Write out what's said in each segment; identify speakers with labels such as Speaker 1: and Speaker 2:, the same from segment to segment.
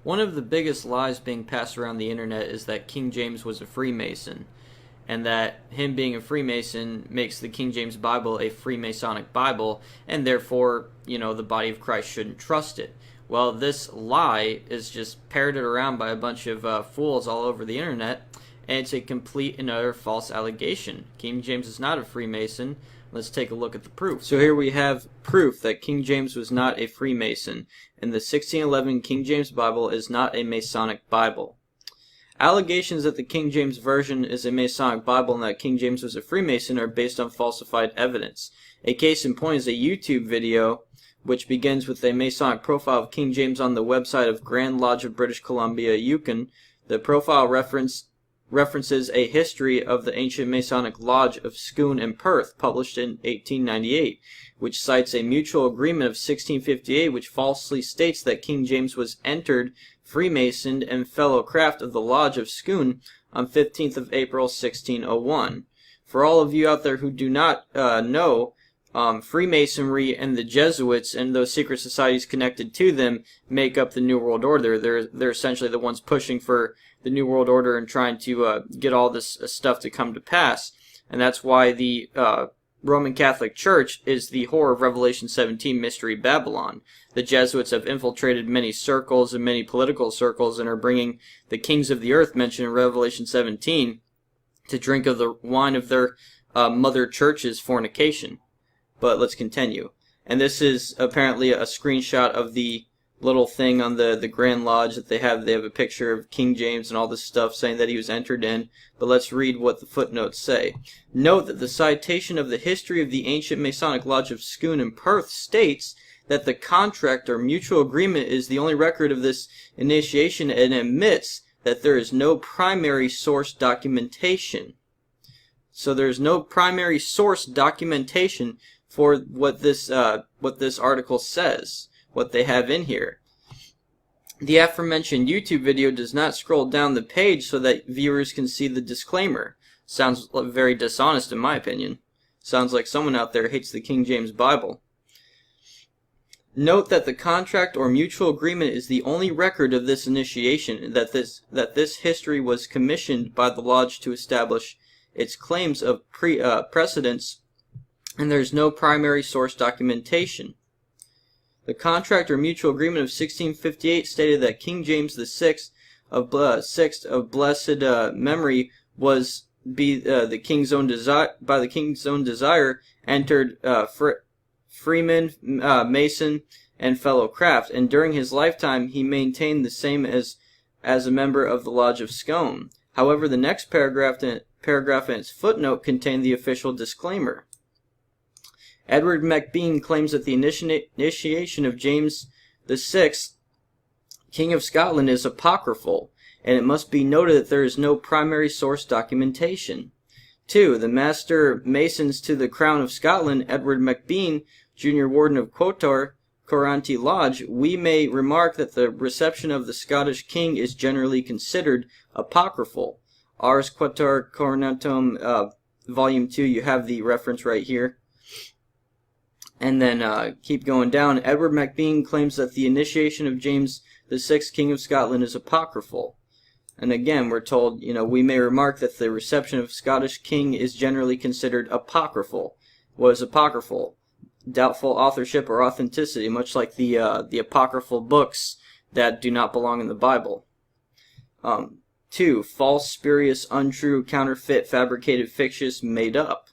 Speaker 1: One of the biggest lies being passed around the internet is that King James was a Freemason, and that him being a Freemason makes the King James Bible a Freemasonic Bible, and therefore, the body of Christ shouldn't trust it. Well, this lie is just parroted around by a bunch of fools all over the internet, and it's a complete and utter false allegation. King James is not a Freemason. Let's take a look at the proof. So here we have proof that King James was not a Freemason, and the 1611 King James Bible is not a Masonic Bible. Allegations that the King James Version is a Masonic Bible and that King James was a Freemason are based on falsified evidence. A case in point is a YouTube video which begins with a Masonic profile of King James on the website of Grand Lodge of British Columbia, Yukon. The profile references a history of the ancient Masonic Lodge of Scone and Perth, published in 1898, which cites a mutual agreement of 1658 which falsely states that King James was entered, Freemasoned, and fellow craft of the Lodge of Scone on 15th of April 1601. For all of you out there who do not know, Freemasonry and the Jesuits and those secret societies connected to them make up the New World Order. They're essentially the ones pushing for the New World Order and trying to get all this stuff to come to pass. And that's why the Roman Catholic Church is the whore of Revelation 17, Mystery Babylon. The Jesuits have infiltrated many circles and many political circles and are bringing the kings of the earth mentioned in Revelation 17 to drink of the wine of their mother church's fornication. But let's continue. And this is apparently a screenshot of the little thing on the Grand Lodge that they have. They have a picture of King James and all this stuff saying that he was entered in. But let's read what the footnotes say. Note that the citation of the history of the ancient Masonic Lodge of Scone and Perth states that the contract or mutual agreement is the only record of this initiation and admits that there is no primary source documentation. So there's no primary source documentation for what this article says, what they have in here. The aforementioned YouTube video does not scroll down the page so that viewers can see the disclaimer. Sounds very dishonest in my opinion. Sounds like someone out there hates the King James Bible. Note that the contract or mutual agreement is the only record of this initiation, that this history was commissioned by the Lodge to establish its claims of precedence, and there's no primary source documentation. The contract or mutual agreement of 1658 stated that King James VI of blessed memory was the king's own by the king's own desire entered freeman, mason, and fellow craft, and during his lifetime he maintained the same as a member of the Lodge of Scone. However, the next paragraph in its footnote contained the official disclaimer. Edward MacBean claims that the initiation of James VI, King of Scotland, is apocryphal, and it must be noted that there is no primary source documentation. 2. The Master Masons to the Crown of Scotland, Edward MacBean, Junior Warden of Quotar Coranty Lodge, we may remark that the reception of the Scottish King is generally considered apocryphal. Ars Quator Coronatum, Volume 2, you have the reference right here. And then keep going down. Edward MacBean claims that the initiation of James VI, King of Scotland, is apocryphal. And again, we're told, we may remark that the reception of Scottish King is generally considered apocryphal. What is apocryphal? Doubtful authorship or authenticity, much like the apocryphal books that do not belong in the Bible. 2. False, spurious, untrue, counterfeit, fabricated, fictitious, made up.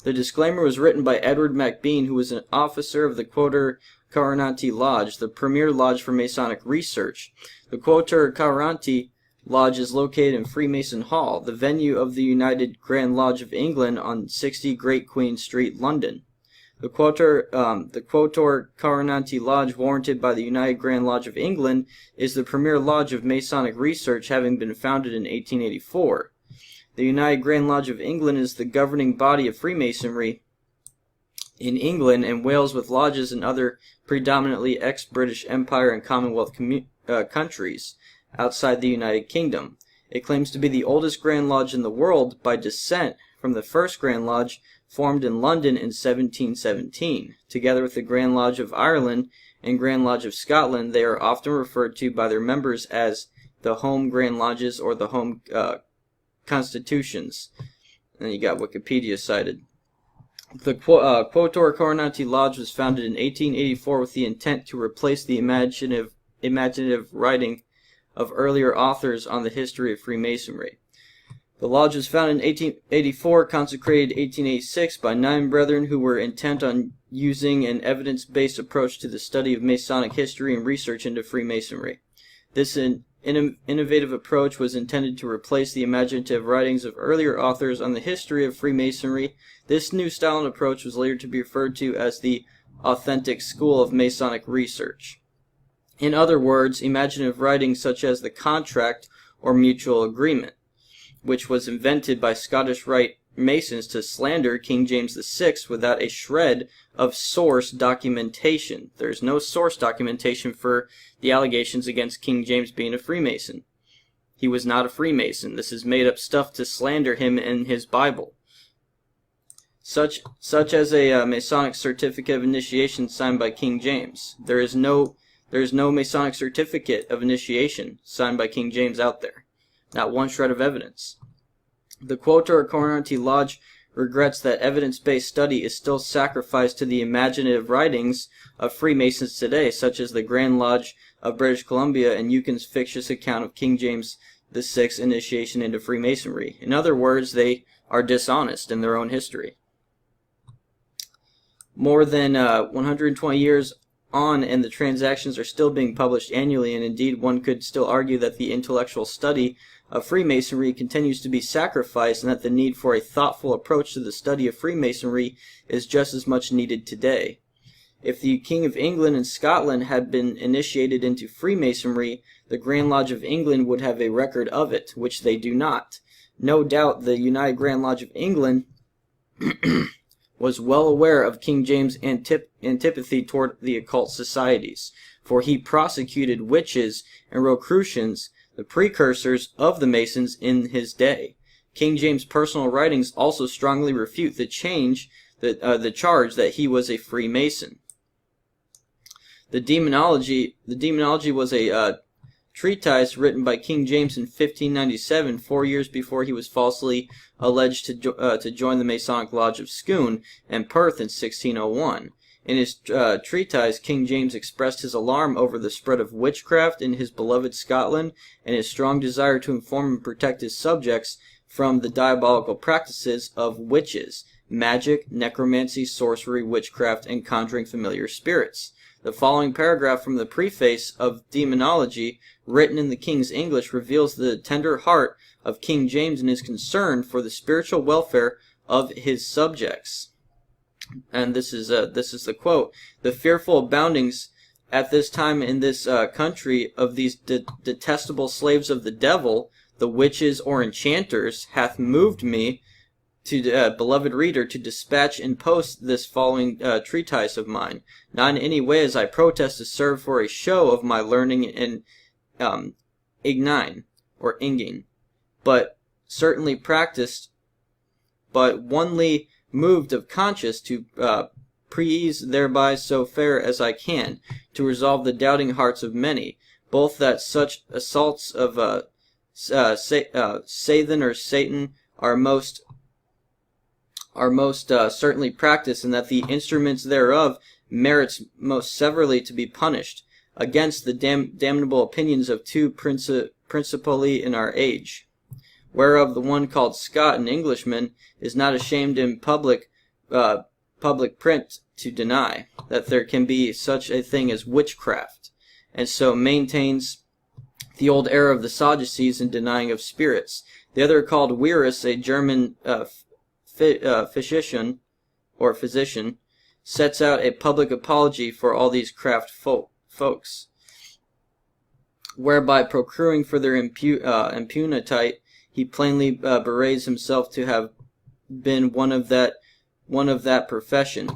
Speaker 1: The disclaimer was written by Edward MacBean, who was an officer of the Quotar Coranty Lodge, the premier lodge for Masonic research. The Quotar Coranty Lodge is located in Freemason Hall, the venue of the United Grand Lodge of England on 60 Great Queen Street, London. The Quotar Coranty Lodge, warranted by the United Grand Lodge of England, is the premier lodge of Masonic research, having been founded in 1884. The United Grand Lodge of England is the governing body of Freemasonry in England and Wales, with lodges in other predominantly ex-British Empire and Commonwealth countries outside the United Kingdom. It claims to be the oldest Grand Lodge in the world by descent from the first Grand Lodge formed in London in 1717, together with the Grand Lodge of Ireland and Grand Lodge of Scotland, they are often referred to by their members as the Home Grand Lodges or the Home Constitutions. And you got Wikipedia cited. The Quatuor Coronati Lodge was founded in 1884 with the intent to replace the imaginative writing of earlier authors on the history of Freemasonry. The lodge was founded in 1884, consecrated in 1886 by 9 brethren who were intent on using an evidence-based approach to the study of Masonic history and research into Freemasonry. This innovative approach was intended to replace the imaginative writings of earlier authors on the history of Freemasonry. This new style and approach was later to be referred to as the authentic school of Masonic research. In other words, imaginative writings such as the Contract or Mutual Agreement, which was invented by Scottish Rite Masons to slander King James VI without a shred of source documentation. There's no source documentation for the allegations against King James being a Freemason. He was not a Freemason. This is made up stuff to slander him in his Bible. Such as a Masonic certificate of initiation signed by King James. There is no Masonic certificate of initiation signed by King James out there. Not one shred of evidence. The Quatuor Coronati Lodge regrets that evidence-based study is still sacrificed to the imaginative writings of Freemasons today, such as the Grand Lodge of British Columbia and Yukon's fictitious account of King James VI's initiation into Freemasonry. In other words, they are dishonest in their own history. More than 120 years on, and the transactions are still being published annually, and indeed one could still argue that the intellectual study of Freemasonry continues to be sacrificed, and that the need for a thoughtful approach to the study of Freemasonry is just as much needed today. If the King of England and Scotland had been initiated into Freemasonry, the Grand Lodge of England would have a record of it, which they do not. No doubt the United Grand Lodge of England was well aware of King James' antipathy toward the occult societies, for he prosecuted witches and Rosicrucians, the precursors of the Masons in his day. King James' personal writings also strongly refute the charge that he was a Freemason. The Demonology was a treatise written by King James in 1597, 4 years before he was falsely alleged to join the Masonic Lodge of Scone and Perth in 1601. In his treatise, King James expressed his alarm over the spread of witchcraft in his beloved Scotland and his strong desire to inform and protect his subjects from the diabolical practices of witches, magic, necromancy, sorcery, witchcraft, and conjuring familiar spirits. The following paragraph from the preface of Demonology, written in the King's English, reveals the tender heart of King James and his concern for the spiritual welfare of his subjects. And this is the quote: "The fearful aboundings at this time in this country of these detestable slaves of the devil, the witches or enchanters, hath moved me, to beloved reader, to dispatch and post this following treatise of mine, not in any way, as I protest, to serve for a show of my learning in inging, but certainly practiced, but onely moved of conscience to please thereby so fair as I can, to resolve the doubting hearts of many, both that such assaults of Sathan or Satan are most certainly practiced, and that the instruments thereof merits most severely to be punished, against the damnable opinions of two principally in our age, whereof the one called Scott, an Englishman, is not ashamed in public print to deny that there can be such a thing as witchcraft, and so maintains the old error of the Sadducees in denying of spirits. The other called Wierus, a German physician, sets out a public apology for all these craft folks, whereby procuring for their impunity, he plainly berates himself to have been one of that profession.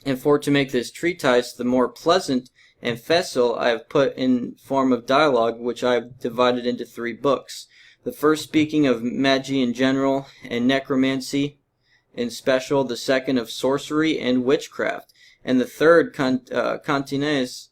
Speaker 1: And for to make this treatise the more pleasant and facile, I have put in form of dialogue, which I have divided into 3 books. The first speaking of magie in general, and necromancy in special, the second of sorcery and witchcraft, And the third, Contines,